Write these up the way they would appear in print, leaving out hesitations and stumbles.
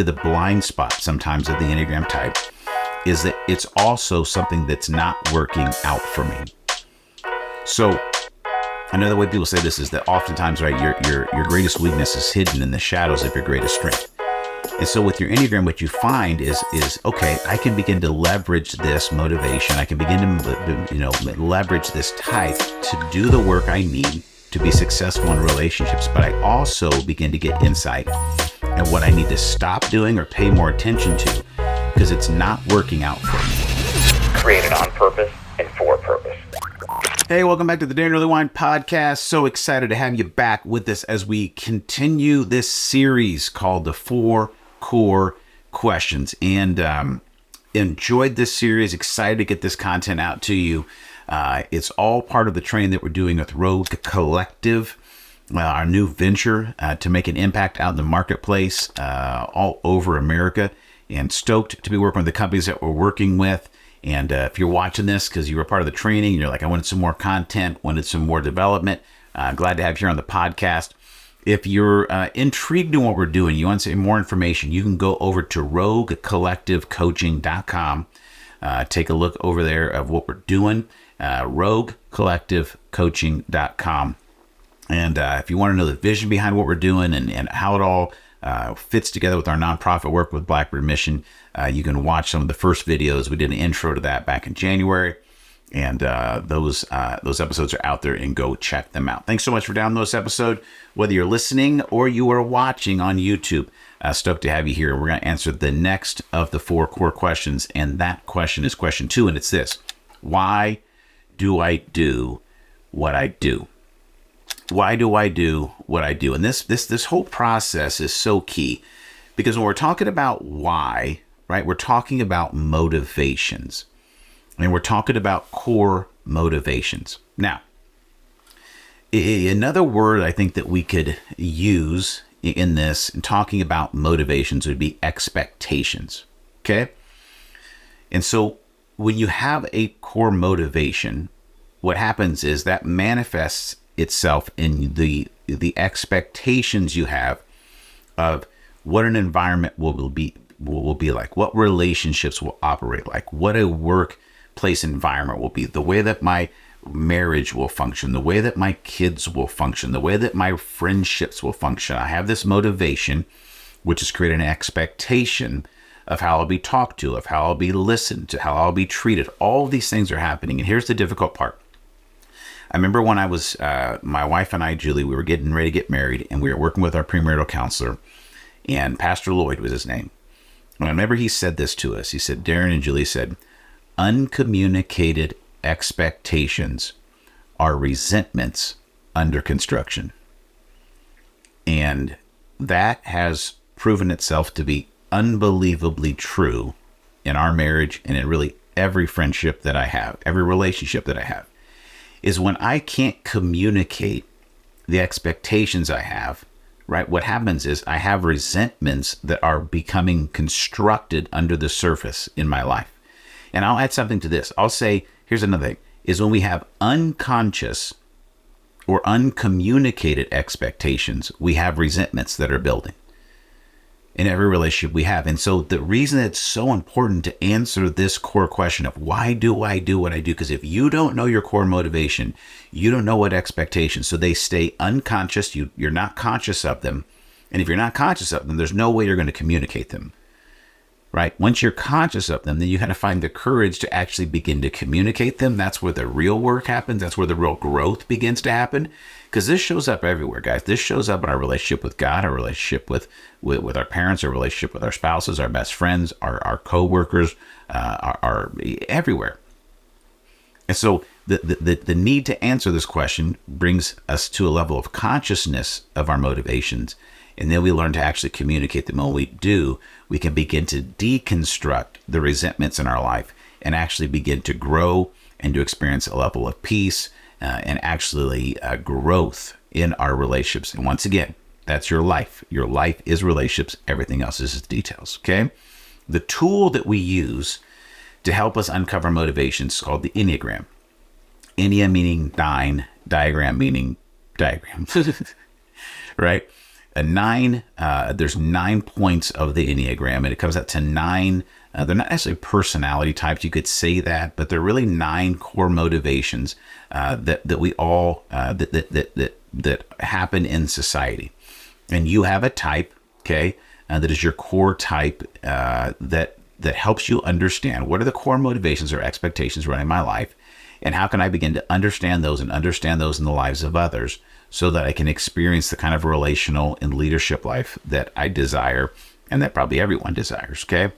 the blind spot sometimes of the Enneagram type is that it's also something that's not working out for me. So another way people say this is that oftentimes, right, your greatest weakness is hidden in the shadows of your greatest strength. And so with your Enneagram, what you find is okay, I can begin to leverage this motivation. I can begin to, leverage this type to do the work I need to be successful in relationships. But I also begin to get insight and what I need to stop doing or pay more attention to because it's not working out for me. Created on purpose and for purpose. Hey, welcome back to the Daron Earlewine podcast. So excited to have you back with us as we continue this series called The 4 Core Questions. And enjoyed this series, excited to get this content out to you. It's all part of the training that we're doing with Rogue Collective, our new venture to make an impact out in the marketplace all over America. And stoked to be working with the companies that we're working with. And if you're watching this because you were part of the training, and you're like, I wanted some more content, wanted some more development, glad to have you here on the podcast. If you're intrigued in what we're doing, you want some more information, you can go over to roguecollectivecoaching.com. Take a look over there of what we're doing, roguecollectivecoaching.com. And if you want to know the vision behind what we're doing and how it all fits together with our nonprofit work with Blackbird Mission, you can watch some of the first videos. We did an intro to that back in January, and those episodes are out there, and go check them out. Thanks so much for downloading this episode, whether you're listening or you are watching on YouTube. Stoked to have you here. We're going to answer the next of the 4 core questions, and that question is question 2, and it's this: why do I do what I do? Why do I do what I do? And this whole process is so key, because when we're talking about why, right, we're talking about motivations, and we're talking about core motivations. Now, another word I think that we could use in this, in talking about motivations, would be expectations. Okay. And so when you have a core motivation, what happens is that manifests itself in the expectations you have of what an environment will be like, what relationships will operate like, what a workplace environment will be, the way that my marriage will function, the way that my kids will function, the way that my friendships will function. I have this motivation, which is creating an expectation of how I'll be talked to, of how I'll be listened to, how I'll be treated. All of these things are happening. And here's the difficult part. I remember when I was, my wife and I, Julie, we were getting ready to get married, and we were working with our premarital counselor, and Pastor Lloyd was his name. And I remember he said this to us. He said, Daron and Julie said, uncommunicated expectations are resentments under construction. And that has proven itself to be unbelievably true in our marriage and in really every friendship that I have, every relationship that I have. Is when I can't communicate the expectations I have, right? What happens is I have resentments that are becoming constructed under the surface in my life. And I'll add something to this. I'll say, here's another thing, is when we have unconscious or uncommunicated expectations, we have resentments that are building in every relationship we have. And so the reason it's so important to answer this core question of why do I do what I do? Because if you don't know your core motivation, you don't know what expectations. So they stay unconscious. You're not conscious of them. And if you're not conscious of them, there's no way you're going to communicate them, right? Once you're conscious of them, then you got to find the courage to actually begin to communicate them. That's where the real work happens. That's where the real growth begins to happen. Because this shows up everywhere, guys. This shows up in our relationship with God, our relationship with our parents, our relationship with our spouses, our best friends, our co-workers, our everywhere. And so the need to answer this question brings us to a level of consciousness of our motivations. And then we learn to actually communicate them. When we do, we can begin to deconstruct the resentments in our life and actually begin to grow and to experience a level of peace and actually growth in our relationships. And once again, that's your life. Your life is relationships. Everything else is just details, okay? The tool that we use to help us uncover motivations is called the Enneagram. Ennea meaning 9, diagram meaning diagram, right? a 9, there's 9 points of the Enneagram, and it comes out to 9. They're not necessarily personality types, you could say that, but they're really 9 core motivations that we all that happen in society. And you have a type, okay, that is your core type that helps you understand what are the core motivations or expectations running my life, and how can I begin to understand those and understand those in the lives of others, so that I can experience the kind of relational and leadership life that I desire and that probably everyone desires, okay?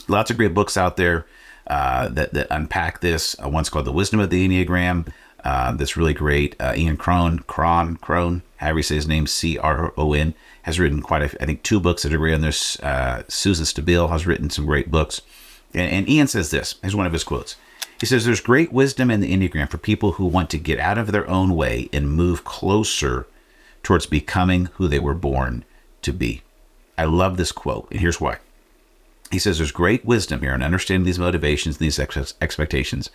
Lots of great books out there that unpack this. One's called The Wisdom of the Enneagram. That's really great. Ian Cron, however you say his name, Cron, has written I think 2 books that are great on this. Susan Stabile has written some great books. And Ian says this, here's one of his quotes. He says, there's great wisdom in the Enneagram for people who want to get out of their own way and move closer towards becoming who they were born to be. I love this quote, and here's why. He says there's great wisdom here in understanding these motivations and these expectations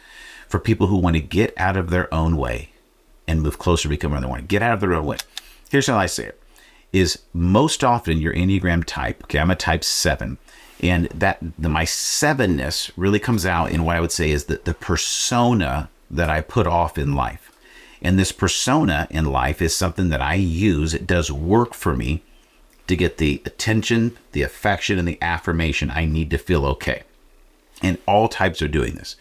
for people who want to get out of their own way and move closer to becoming who they want to get out of their own way. Here's how I say it, is most often your Enneagram type, okay, I'm a type 7, and my 7-ness really comes out in what I would say is the persona that I put off in life. And this persona in life is something that I use. It does work for me to get the attention, the affection, and the affirmation I need to feel okay. And all types are doing this.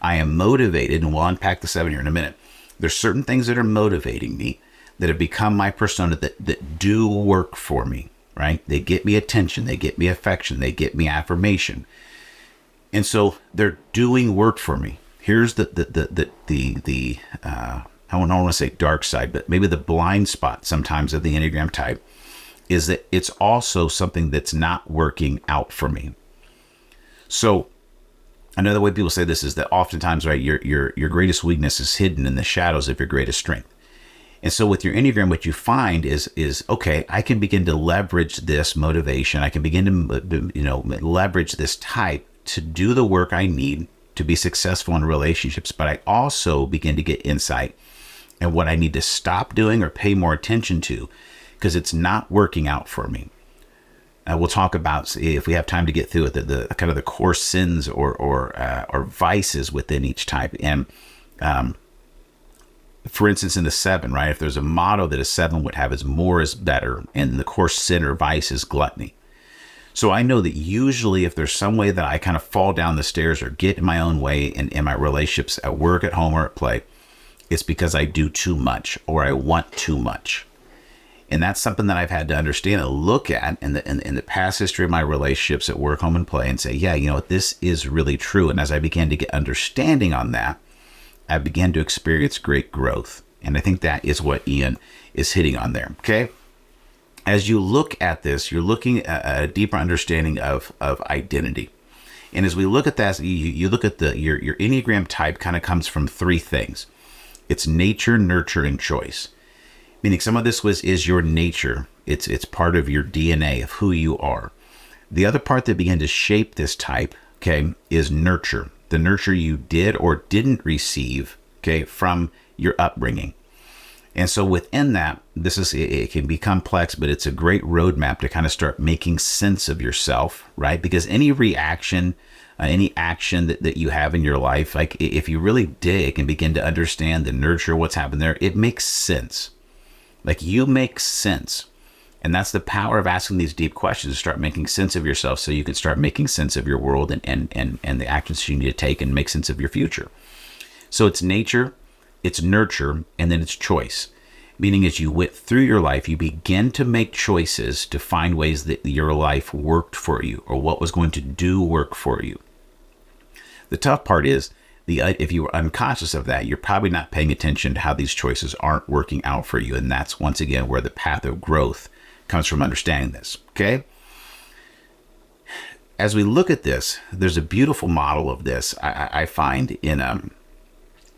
I am motivated, and we'll unpack the 7 here in a minute. There's certain things that are motivating me that have become my persona that do work for me, right? They get me attention, they get me affection, they get me affirmation. And so they're doing work for me. Here's I don't want to say dark side, but maybe the blind spot sometimes of the Enneagram type is that it's also something that's not working out for me. So another way people say this is that oftentimes, right, your greatest weakness is hidden in the shadows of your greatest strength. And so with your Enneagram, what you find is okay, I can begin to leverage this motivation. I can begin to leverage this type to do the work I need to be successful in relationships. But I also begin to get insight and what I need to stop doing or pay more attention to, because it's not working out for me. We'll talk about, if we have time to get through it, the kind of the core sins or vices within each type. And for instance, in the 7, right, if there's a motto that a 7 would have, is more is better, and the core sin or vice is gluttony. So I know that usually if there's some way that I kind of fall down the stairs or get in my own way in my relationships at work, at home, or at play, it's because I do too much or I want too much. And that's something that I've had to understand and look at in the past history of my relationships at work, home, and play, and say, yeah, you know what, this is really true. And as I began to get understanding on that, I began to experience great growth. And I think that is what Ian is hitting on there, okay? As you look at this, you're looking at a deeper understanding of identity. And as we look at that, you look at your Enneagram type kind of comes from 3 things. It's nature, nurture, and choice. Meaning some of this is your nature. It's part of your DNA of who you are. The other part that began to shape this type, okay, is nurture. The nurture you did or didn't receive, okay, from your upbringing. And so within that, it can be complex, but it's a great roadmap to kind of start making sense of yourself, right? Because any reaction, any action that you have in your life, like if you really dig and begin to understand the nurture, what's happened there, it makes sense. Like you make sense. And that's the power of asking these deep questions, to start making sense of yourself so you can start making sense of your world and the actions you need to take and make sense of your future. So it's nature, it's nurture, and then it's choice. Meaning as you went through your life, you begin to make choices to find ways that your life worked for you or what was going to do work for you. The tough part is, if you were unconscious of that, you're probably not paying attention to how these choices aren't working out for you. And that's, once again, where the path of growth comes from, understanding this, okay? As we look at this, there's a beautiful model of this I find in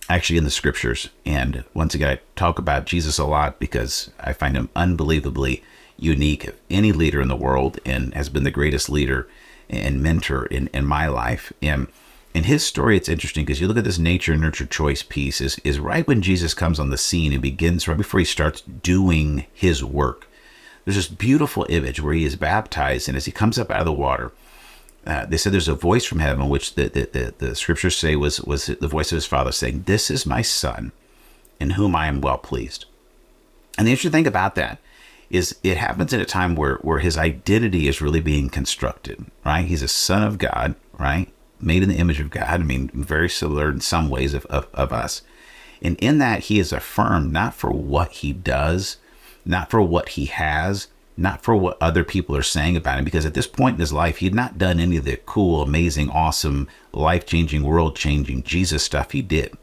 the scriptures. And once again, I talk about Jesus a lot because I find him unbelievably unique of any leader in the world, and has been the greatest leader and mentor in my life. And in his story, it's interesting because you look at this nature, nurture, choice piece is right when Jesus comes on the scene and begins, right before he starts doing his work. there's this beautiful image where he is baptized, and as he comes up out of the water, they said there's a voice from heaven, which the scriptures say was the voice of his father saying, "This is my son, in whom I am well pleased." And the interesting thing about that is it happens at a time where his identity is really being constructed, right? He's a son of God, right? Made in the image of God. I mean, very similar in some ways of us. And in that, he is affirmed not for what he does, not for what he has, not for what other people are saying about him, because at this point in his life, he had not done any of the cool, amazing, awesome, life-changing, world-changing Jesus stuff he did.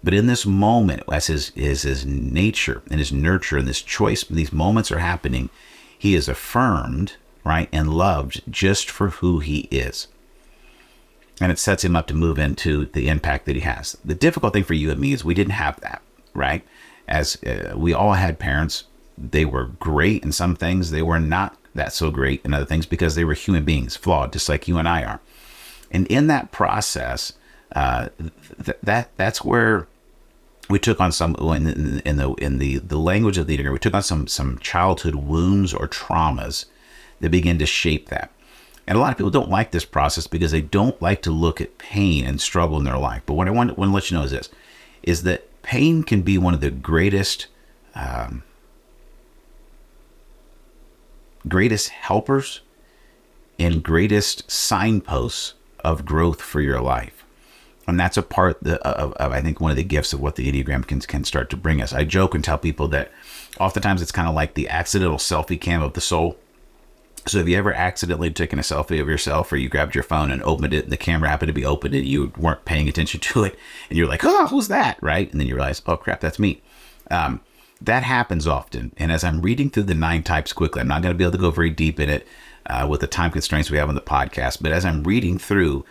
But in this moment, as his nature and his nurture and this choice, these moments are happening, he is affirmed, right, and loved just for who he is. And it sets him up to move into the impact that he has. The difficult thing for you and me is we didn't have that, right? As we all had parents, they were great in some things. They were not that so great in other things because they were human beings, flawed, just like you and I are. And in that process, that's where we took on some, in the language of the Enneagram, we took on some childhood wounds or traumas that begin to shape that. And a lot of people don't like this process because they don't like to look at pain and struggle in their life. But what I want to let you know is this, is that pain can be one of the greatest helpers and greatest signposts of growth for your life. And that's a part of I think, one of the gifts of what the Enneagram can start to bring us. I joke and tell people that oftentimes it's kind of like the accidental selfie cam of the soul. So if you ever accidentally taken a selfie of yourself, or you grabbed your phone and opened it and the camera happened to be open and you weren't paying attention to it, and you're like, oh, who's that, right? And then you realize, oh crap, that's me. That happens often. And as I'm reading through the 9 types quickly, I'm not going to be able to go very deep in it with the time constraints we have on the podcast, but as I'm reading through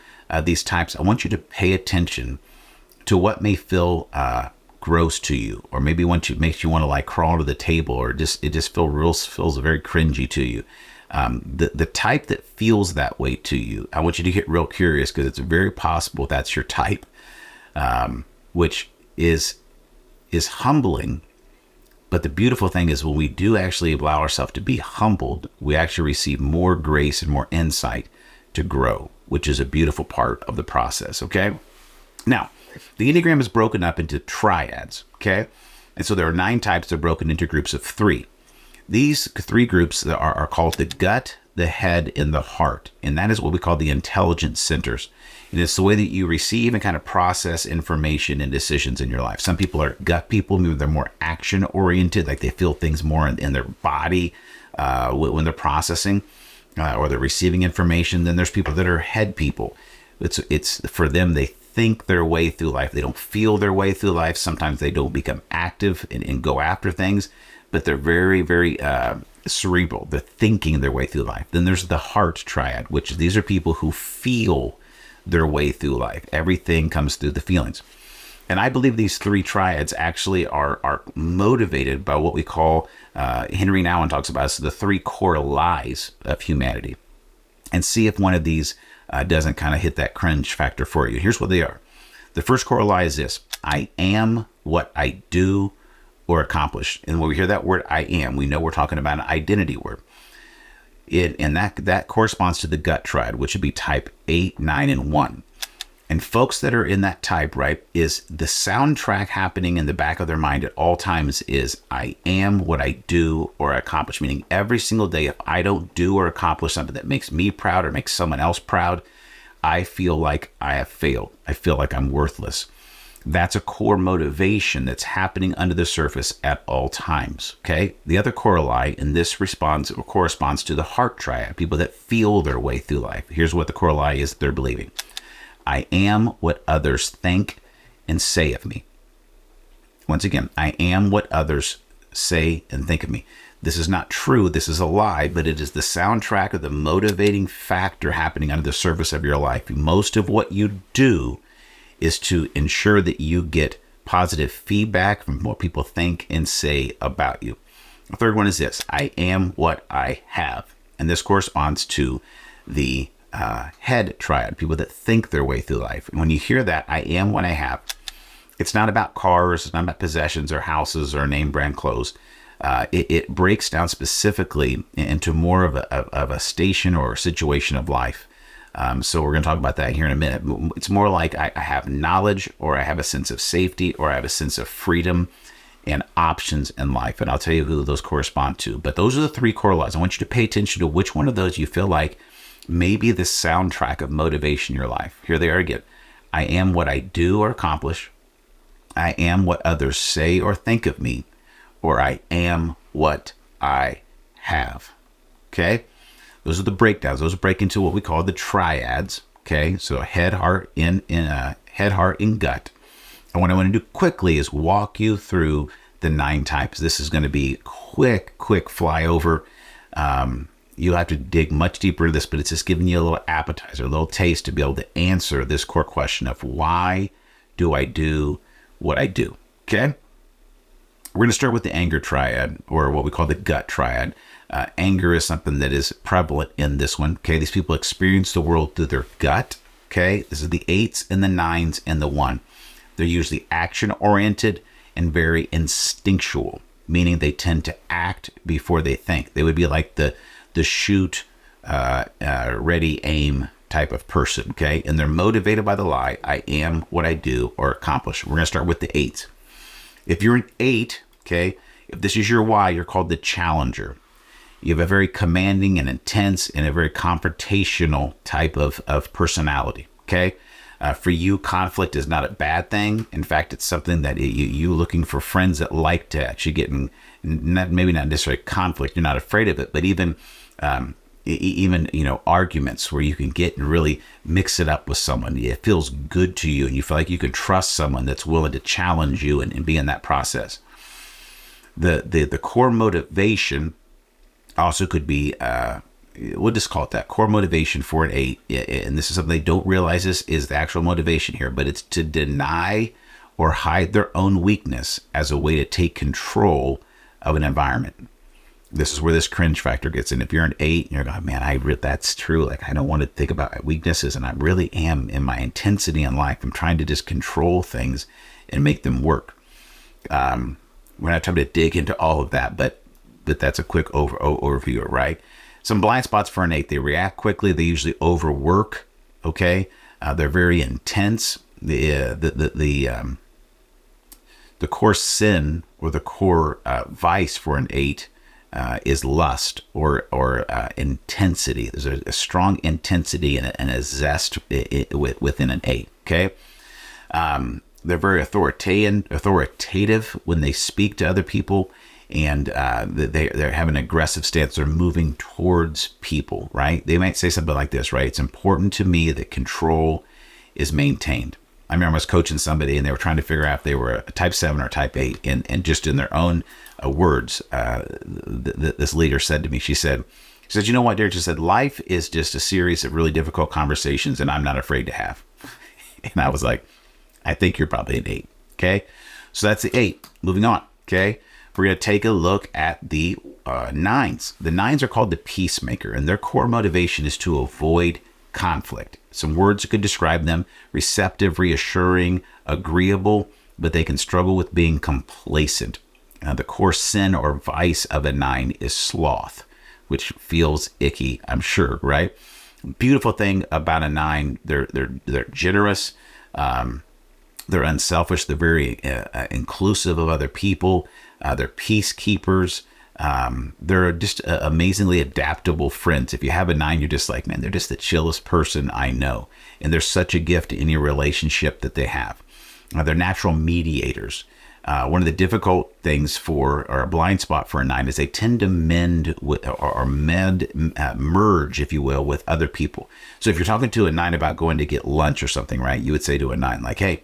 these types, I want you to pay attention to what may feel gross to you, or maybe makes you want to like crawl to the table, or it just feels very cringy to you. The type that feels that way to you, I want you to get real curious, because it's very possible that's your type, which is humbling. But the beautiful thing is, when we do actually allow ourselves to be humbled, we actually receive more grace and more insight to grow, which is a beautiful part of the process, okay? Now, the Enneagram is broken up into triads, okay? And so there are 9 types that are broken into groups of 3. These 3 groups are called the gut, the head, and the heart. And that is what we call the intelligence centers. And it's the way that you receive and kind of process information and decisions in your life. Some people are gut people, maybe they're more action oriented, like they feel things more in their body when they're processing or they're receiving information. Then there's people that are head people. It's for them, they think their way through life. They don't feel their way through life. Sometimes they don't become active and go after things, but they're very, very cerebral. They're thinking their way through life. Then there's the heart triad, which these are people who feel their way through life. Everything comes through the feelings. And I believe these 3 triads actually are motivated by what we call, Henry Nouwen talks about as the 3 core lies of humanity. And see if one of these doesn't kind of hit that cringe factor for you. Here's what they are. The first core lie is this: I am what I do or accomplish. And when we hear that word I am, we know we're talking about an identity word. And that corresponds to the gut triad, which would be type 8, 9, and 1. And folks that are in that type, right, is the soundtrack happening in the back of their mind at all times is I am what I do or accomplish. Meaning every single day, if I don't do or accomplish something that makes me proud or makes someone else proud, I feel like I have failed. I feel like I'm worthless. That's a core motivation that's happening under the surface at all times, okay? The other core lie in this corresponds to the heart triad, people that feel their way through life. Here's what the core lie is they're believing. I am what others think and say of me. Once again, I am what others say and think of me. This is not true. This is a lie, but it is the soundtrack of the motivating factor happening under the surface of your life. Most of what you do is to ensure that you get positive feedback from what people think and say about you. The third one is this: I am what I have. And this corresponds to the head triad, people that think their way through life. And when you hear that, I am what I have, it's not about cars, it's not about possessions or houses or name brand clothes. It breaks down specifically into more of a station or a situation of life. So we're going to talk about that here in a minute. It's more like I have knowledge, or I have a sense of safety, or I have a sense of freedom and options in life. And I'll tell you who those correspond to. But those are the three core laws. I want you to pay attention to which one of those you feel like may be the soundtrack of motivation in your life. Here they are again. I am what I do or accomplish. I am what others say or think of me, or I am what I have. Okay? Those are the breakdowns. Those break into what we call the triads. Okay? So head, heart, head, heart, and gut. And what I want to do quickly is walk you through the 9 types. This is going to be quick flyover. You'll have to dig much deeper into this, but it's just giving you a little appetizer, a little taste to be able to answer this core question of why do I do what I do? Okay? We're going to start with the anger triad, or what we call the gut triad. Anger is something that is prevalent in this one. Okay, these people experience the world through their gut. Okay, this is the 8s and the 9s and the 1. They're usually action-oriented and very instinctual, meaning they tend to act before they think. They would be like the shoot, ready, aim type of person. Okay, and they're motivated by the lie, I am what I do or accomplish. We're going to start with the 8s. If you're an 8, okay, if this is your why, you're called the challenger. You have a very commanding and intense and a very confrontational type of personality, okay? For you, conflict is not a bad thing. In fact, it's something that you looking for friends that like to actually get in, maybe not necessarily conflict, you're not afraid of it, but even arguments where you can get and really mix it up with someone. It feels good to you, and you feel like you can trust someone that's willing to challenge you and be in that process. The core motivation also could be, we'll just call it that, core motivation for an 8. And this is something they don't realize is the actual motivation here, but it's to deny or hide their own weakness as a way to take control of an environment. This is where this cringe factor gets in. If you're an 8 and you're going, man, that's true. Like, I don't want to think about my weaknesses, and I really am in my intensity in life. I'm trying to just control things and make them work. We're not trying to dig into all of that, but that's a quick overview, right? Some blind spots for an 8. They react quickly. They usually overwork. Okay, they're very intense. The core sin or the core vice for an 8 is lust or intensity. There's a strong intensity and a zest within an 8. Okay. They're very authoritative when they speak to other people, and they have an aggressive stance. They're moving towards people, right? They might say something like this, right? It's important to me that control is maintained. I remember I was coaching somebody, and they were trying to figure out if they were a type 7 or type 8. And just in their own words, this leader said to me, she said, you know what, Derek? She said, life is just a series of really difficult conversations, and I'm not afraid to have. And I was like, I think you're probably an 8. Okay. So that's the 8. Moving on. Okay. We're going to take a look at the 9s. The 9s are called the Peacemaker, and their core motivation is to avoid conflict. Some words that could describe them: receptive, reassuring, agreeable, but they can struggle with being complacent. The core sin or vice of a 9 is sloth, which feels icky, I'm sure, right? Beautiful thing about a 9, they're generous, they're unselfish, they're very inclusive of other people, they're peacekeepers, they're just amazingly adaptable friends. If you have a 9, you're just like, man, they're just the chillest person I know. And they're such a gift in your relationship that they have. They're natural mediators. One of the difficult things or a blind spot for a 9 is they tend to merge, if you will, with other people. So if you're talking to a 9 about going to get lunch or something, right, you would say to a 9, like, hey,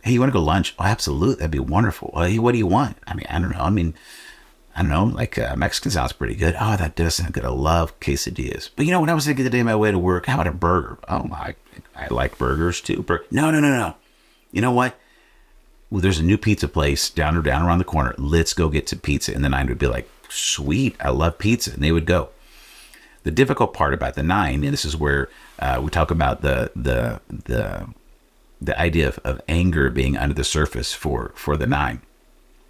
you want to go lunch? Oh, absolutely. That'd be wonderful. Hey, what do you want? I don't know. Like Mexican sounds pretty good. Oh, that does sound good. I love quesadillas. But when I was thinking the day on my way to work, how about a burger? Oh, I like burgers too. No. You know what? Well, there's a new pizza place down around the corner. Let's go get some pizza. And the 9 would be like, sweet, I love pizza. And they would go. The difficult part about the 9, and this is where we talk about the idea of anger being under the surface for the 9.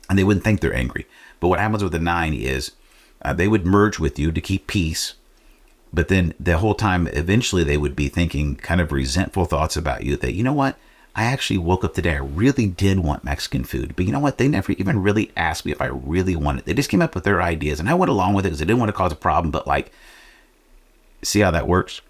And they wouldn't think they're angry, But what happens with the 9 is they would merge with you to keep peace. But then the whole time, eventually they would be thinking kind of resentful thoughts about you that, you know what? I actually woke up today. I really did want Mexican food. But you know what? They never even really asked me if I really wanted it. They just came up with their ideas and I went along with it because I didn't want to cause a problem. But like, see how that works?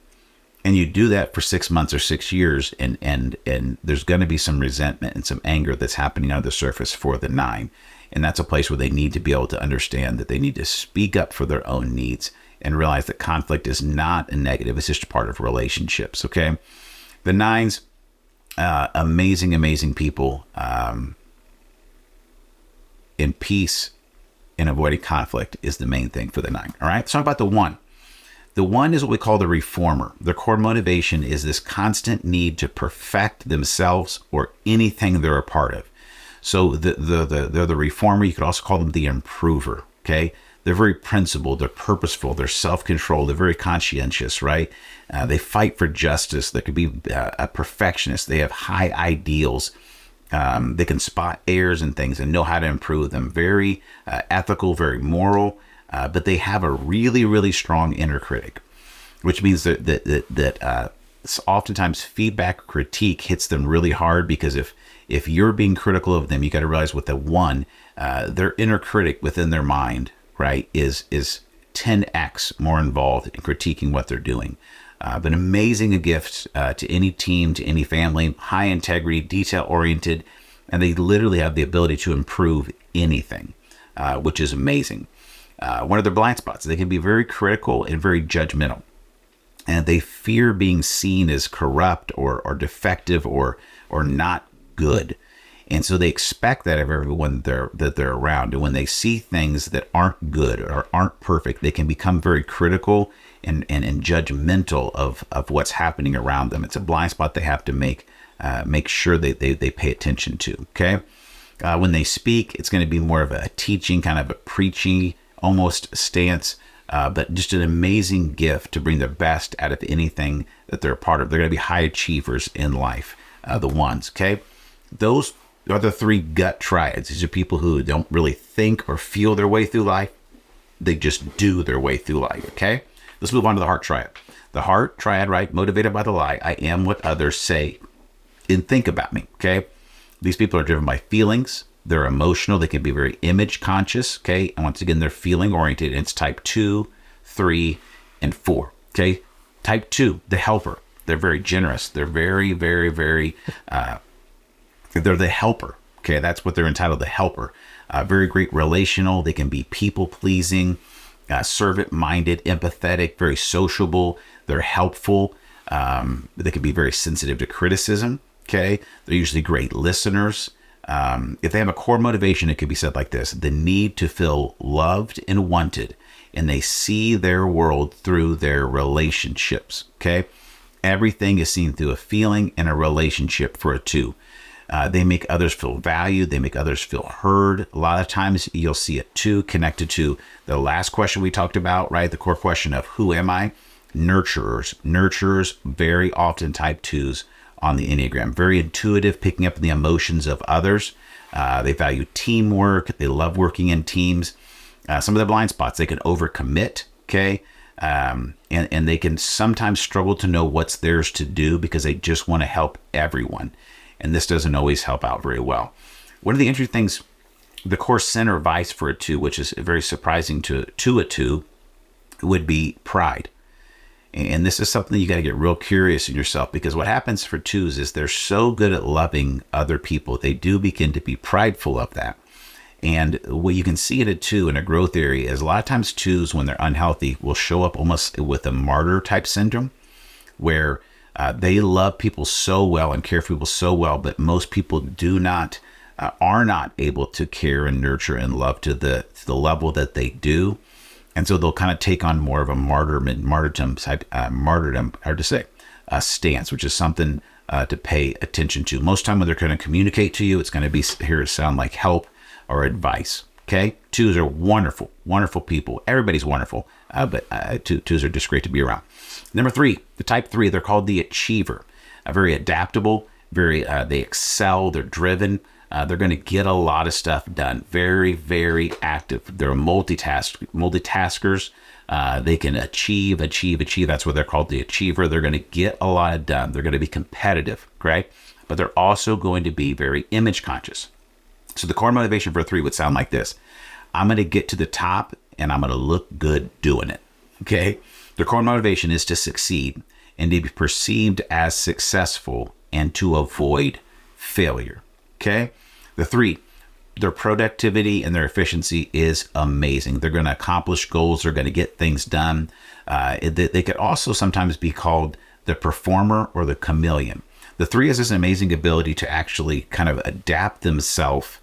And you do that for 6 months or 6 years. And there's going to be some resentment and some anger that's happening under the surface for the 9. And that's a place where they need to be able to understand that they need to speak up for their own needs and realize that conflict is not a negative. It's just part of relationships, okay? The 9s, amazing people in peace and avoiding conflict is the main thing for the 9, all right? Let's talk about the 1. The 1 is what we call the reformer. Their core motivation is this constant need to perfect themselves or anything they're a part of. So they're the reformer. You could also call them the improver, okay? They're very principled, they're purposeful, they're self-controlled, they're very conscientious, right? They fight for justice. They could be a perfectionist. They have high ideals. They can spot errors and things and know how to improve them. Very ethical, very moral, but they have a really, really strong inner critic, which means that oftentimes feedback or critique hits them really hard because if you're being critical of them, you got to realize with the 1, their inner critic within their mind, right, is 10x more involved in critiquing what they're doing. But amazing a gift to any team, to any family, high integrity, detail oriented, and they literally have the ability to improve anything, which is amazing. One of their blind spots, they can be very critical and very judgmental, and they fear being seen as corrupt or defective or not good. And so they expect that of everyone that they're around. And when they see things that aren't good or aren't perfect, they can become very critical and judgmental of what's happening around them. It's a blind spot they have to make sure they pay attention to, okay? When they speak, it's going to be more of a teaching, kind of a preachy almost stance, but just an amazing gift to bring the best out of anything that they're a part of. They're going to be high achievers in life, the 1s, okay? Those are the 3 gut triads. These are people who don't really think or feel their way through life. They just do their way through life, okay? Let's move on to the heart triad. The heart triad, right? Motivated by the lie. I am what others say and think about me, okay? These people are driven by feelings. They're emotional. They can be very image conscious, okay? And once again, they're feeling oriented. It's type 2, 3, and 4, okay? Type 2, the helper. They're very generous. They're very, very, very, they're the helper. Okay, that's what they're entitled, the helper. Very great relational. They can be people-pleasing, servant-minded, empathetic, very sociable. They're helpful. They can be very sensitive to criticism. Okay, they're usually great listeners. If they have a core motivation, it could be said like this: the need to feel loved and wanted, and they see their world through their relationships. Okay, everything is seen through a feeling and a relationship for a 2. They make others feel valued. They make others feel heard. A lot of times you'll see a 2 connected to the last question we talked about, right? The core question of who am I? Nurturers. Nurturers, very often type 2s on the Enneagram. Very intuitive, picking up the emotions of others. They value teamwork. They love working in teams. Some of the blind spots, they can overcommit, okay? And they can sometimes struggle to know what's theirs to do because they just want to help everyone. And this doesn't always help out very well. One of the interesting things, the core center vice for a 2, which is very surprising to a 2, would be pride. And this is something you got to get real curious in yourself, because what happens for 2s is they're so good at loving other people, they do begin to be prideful of that. And what you can see in a 2 in a growth area is a lot of times 2s, when they're unhealthy, will show up almost with a martyr type syndrome, where they love people so well and care for people so well, but most people are not able to care and nurture and love to the level that they do. And so they'll kind of take on more of a martyrdom stance, which is something to pay attention to. Most time when they're going to communicate to you, it's going to be here to sound like help or advice. Okay, 2s are wonderful, wonderful people. Everybody's wonderful, but 2s are just great to be around. Number 3, the type 3, they're called the achiever. Very adaptable, they excel, they're driven. They're going to get a lot of stuff done. Very, very active. They're multitaskers. They can achieve. That's what they're called, the achiever. They're going to get a lot done. They're going to be competitive, right? But they're also going to be very image conscious. So the core motivation for a 3 would sound like this. I'm going to get to the top and I'm going to look good doing it, okay? Their core motivation is to succeed and to be perceived as successful and to avoid failure, okay? The 3, their productivity and their efficiency is amazing. They're going to accomplish goals. They're going to get things done. They could also sometimes be called the performer or the chameleon. The 3 has this amazing ability to actually kind of adapt themselves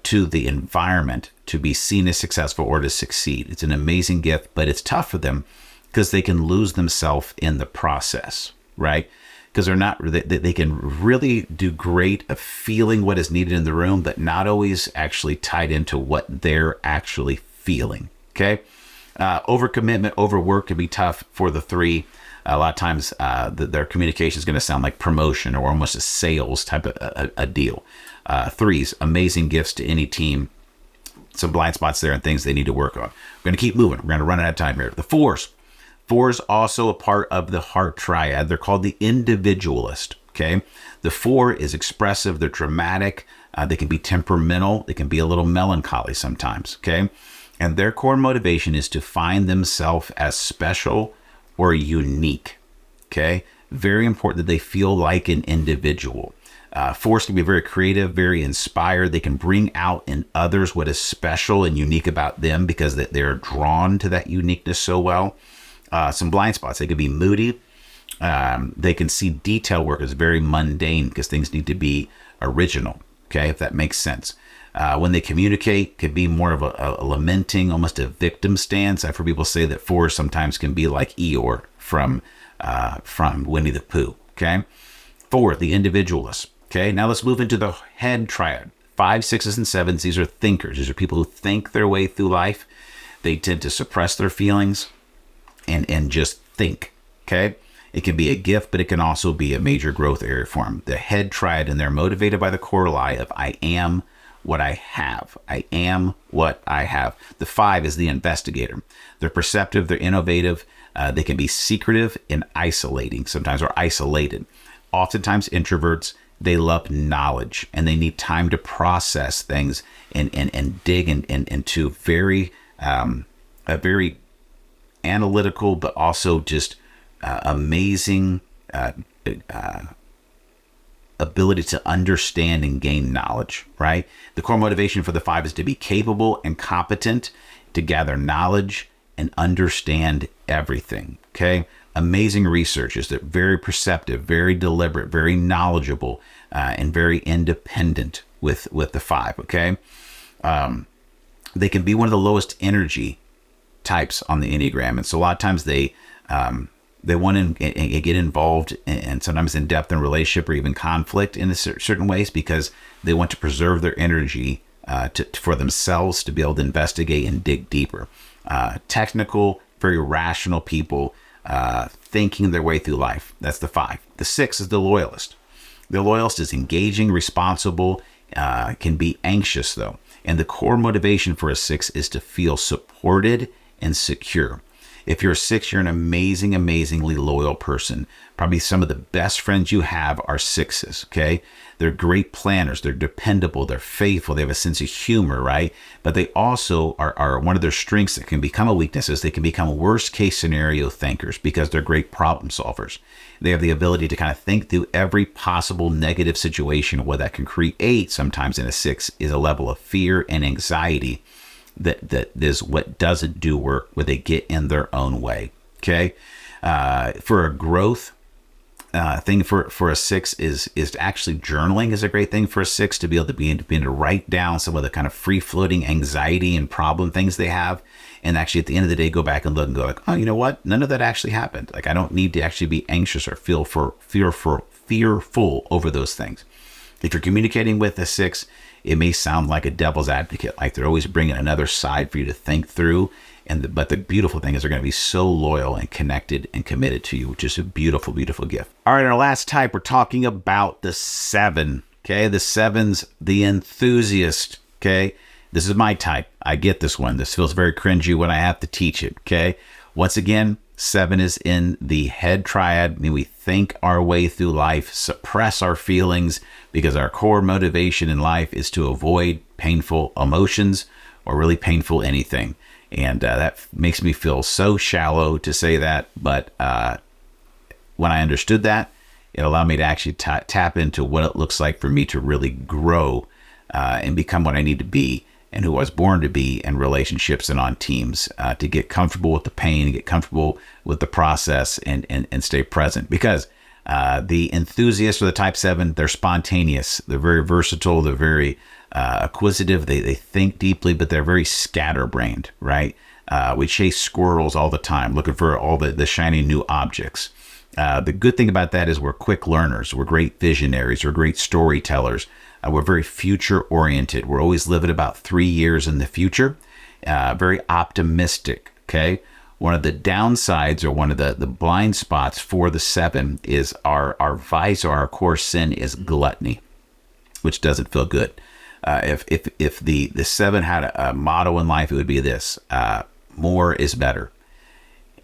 to the environment to be seen as successful or to succeed. It's an amazing gift, but it's tough for them because they can lose themselves in the process, right? Because they can really do great at feeling what is needed in the room, but not always actually tied into what they're actually feeling, okay? Overcommitment, overwork can be tough for the 3. A lot of times their communication is going to sound like promotion or almost a sales type of a deal. 3s, amazing gifts to any team. Some blind spots there and things they need to work on. We're going to keep moving. We're going to run out of time here. The 4s. 4s also a part of the heart triad. They're called the individualist, okay? The 4 is expressive. They're dramatic. They can be temperamental. They can be a little melancholy sometimes, okay? And their core motivation is to find themselves as special or unique, okay? Very important that they feel like an individual. 4s can be very creative, very inspired. They can bring out in others what is special and unique about them because they're drawn to that uniqueness so well. Some blind spots. They could be moody. They can see detail work as very mundane because things need to be original, okay, if that makes sense. When they communicate, could be more of a lamenting, almost a victim stance. I've heard people say that 4s sometimes can be like Eeyore from Winnie the Pooh, okay? 4, the individualist. Okay, now let's move into the head triad. 5, 6s, and 7s, these are thinkers. These are people who think their way through life. They tend to suppress their feelings and just think, okay? It can be a gift, but it can also be a major growth area for them. The head triad, and they're motivated by the core lie of I am what I have. I am what I have. The 5 is the investigator. They're perceptive, they're innovative. They can be secretive and isolating sometimes, or isolated. Oftentimes introverts. They love knowledge and they need time to process things and dig into a very analytical, but also just amazing ability to understand and gain knowledge, right? The core motivation for the 5 is to be capable and competent to gather knowledge and understand everything, okay? Amazing researchers. They're very perceptive, very deliberate, very knowledgeable, and very independent with the 5, okay? They can be one of the lowest energy types on the Enneagram. And so a lot of times they want to get involved and sometimes in depth in relationship or even conflict in certain ways because they want to preserve their energy for themselves to be able to investigate and dig deeper. Technical, very rational people, thinking their way through life. That's the 5. The 6 is the loyalist. The loyalist is engaging, responsible, can be anxious though. And the core motivation for a 6 is to feel supported and secure. If you're a 6, you're an amazingly loyal person. Probably some of the best friends you have are 6s, okay? They're great planners. They're dependable. They're faithful. They have a sense of humor, right? But they also are one of their strengths that can become a weakness is they can become worst case scenario thinkers because they're great problem solvers. They have the ability to kind of think through every possible negative situation. What that can create sometimes in a 6 is a level of fear and anxiety that is what doesn't do work where they get in their own way, okay? For a growth thing for a 6 is actually journaling is a great thing for a 6 to be able to write down some of the kind of free-floating anxiety and problem things they have, and actually at the end of the day go back and look and go like, oh, you know what? None of that actually happened. Like I don't need to actually be anxious or fearful over those things. If you're communicating with a 6, it may sound like a devil's advocate, like they're always bringing another side for you to think through. But the beautiful thing is they're going to be so loyal and connected and committed to you, which is a beautiful, beautiful gift. All right, our last type, we're talking about the 7. Okay, the 7's the enthusiast. Okay, this is my type. I get this one. This feels very cringy when I have to teach it. Okay, once again, 7 is in the head triad. I mean, we think our way through life, suppress our feelings because our core motivation in life is to avoid painful emotions or really painful anything. And that makes me feel so shallow to say that. But when I understood that, it allowed me to actually tap into what it looks like for me to really grow and become what I need to be and who I was born to be in relationships and on teams, to get comfortable with the pain, get comfortable with the process, and stay present. Because the enthusiasts or the type 7, they're spontaneous. They're very versatile. They're very acquisitive. They think deeply, but they're very scatterbrained, right? We chase squirrels all the time, looking for all the shiny new objects. The good thing about that is we're quick learners. We're great visionaries. We're great storytellers. We're very future oriented. We're always living about 3 years in the future. Very optimistic. Okay. One of the downsides or one of the blind spots for the 7 is our vice or our core sin is gluttony, which doesn't feel good. If the 7 had a motto in life, it would be this: more is better.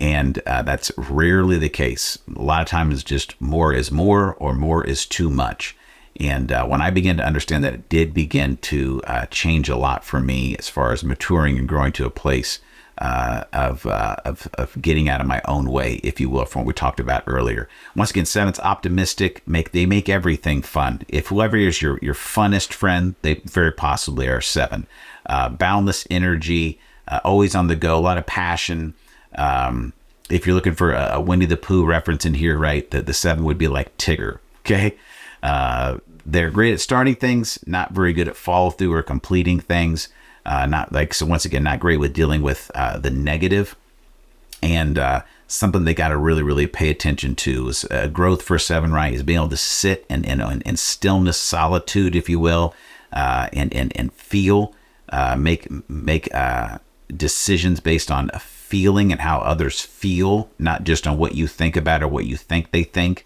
And that's rarely the case. A lot of times it's just more is more or more is too much. And when I began to understand that, it did begin to change a lot for me as far as maturing and growing to a place of getting out of my own way, if you will, from what we talked about earlier. Once again, 7's optimistic. They make everything fun. If whoever is your funnest friend, they very possibly are 7. Boundless energy, always on the go, a lot of passion. If you're looking for a Winnie the Pooh reference in here, right, the 7 would be like Tigger. Okay. They're great at starting things, not very good at follow through or completing things. So once again, not great with dealing with the negative. And something they got to really, really pay attention to is growth for a 7, right? Is being able to sit in stillness, solitude, if you will, and feel, make decisions based on a feeling and how others feel, not just on what you think about or what you think they think.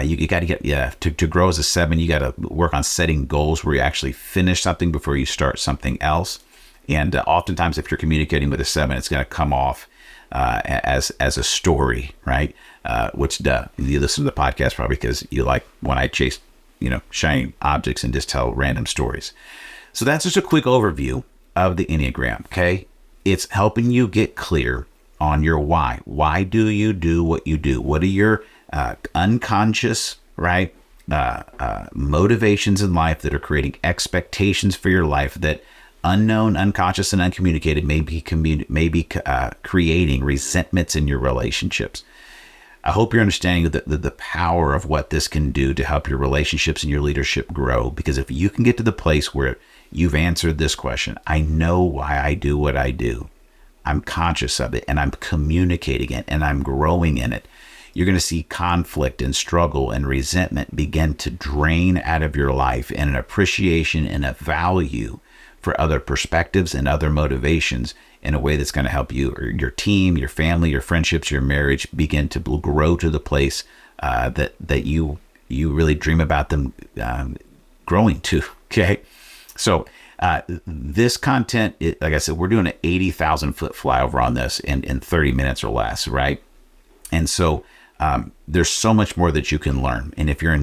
You got to get, to grow as a 7, you got to work on setting goals where you actually finish something before you start something else. And oftentimes if you're communicating with a 7, it's going to come off as a story, right? Which you listen to the podcast probably because you like when I chase, shiny objects and just tell random stories. So that's just a quick overview of the Enneagram, okay? It's helping you get clear on your why. Why do you do what you do? What are your unconscious, right, motivations in life that are creating expectations for your life that unknown, unconscious, and uncommunicated may be creating resentments in your relationships? I hope you're understanding the power of what this can do to help your relationships and your leadership grow. Because if you can get to the place where you've answered this question, I know why I do what I do, I'm conscious of it, and I'm communicating it, and I'm growing in it, you're going to see conflict and struggle and resentment begin to drain out of your life, and an appreciation and a value for other perspectives and other motivations in a way that's going to help you or your team, your family, your friendships, your marriage begin to grow to the place that you really dream about them growing to. Okay. So this content, like I said, we're doing an 80,000 foot flyover on this in 30 minutes or less, right? And so there's so much more that you can learn. And if you're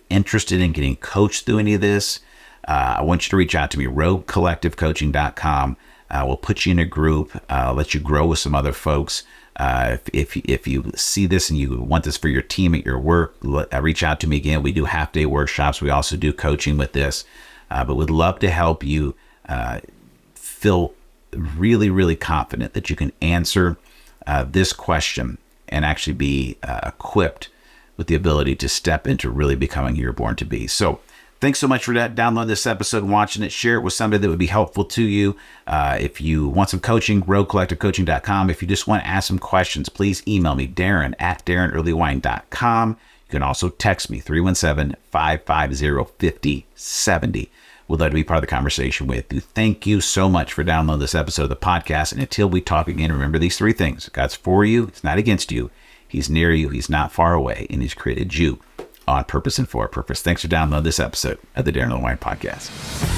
interested in getting coached through any of this, I want you to reach out to me, roguecollectivecoaching.com. We'll put you in a group, let you grow with some other folks. If you see this and you want this for your team at your work, reach out to me again. We do half-day workshops. We also do coaching with this. But would love to help you feel really, really confident that you can answer this question and actually be equipped with the ability to step into really becoming who you're born to be. So thanks so much for that. Download this episode, watching it, share it with somebody that would be helpful to you. If you want some coaching, roguecollectivecoaching.com. If you just want to ask some questions, please email me, Daron@DaronEarlewine.com. You can also text me, 317-550-5070. We'd love to be part of the conversation with you. Thank you so much for downloading this episode of the podcast. And until we talk again, remember these 3 things. God's for you. He's not against you. He's near you. He's not far away. And he's created you on purpose and for a purpose. Thanks for downloading this episode of the Daron Earlewine Podcast.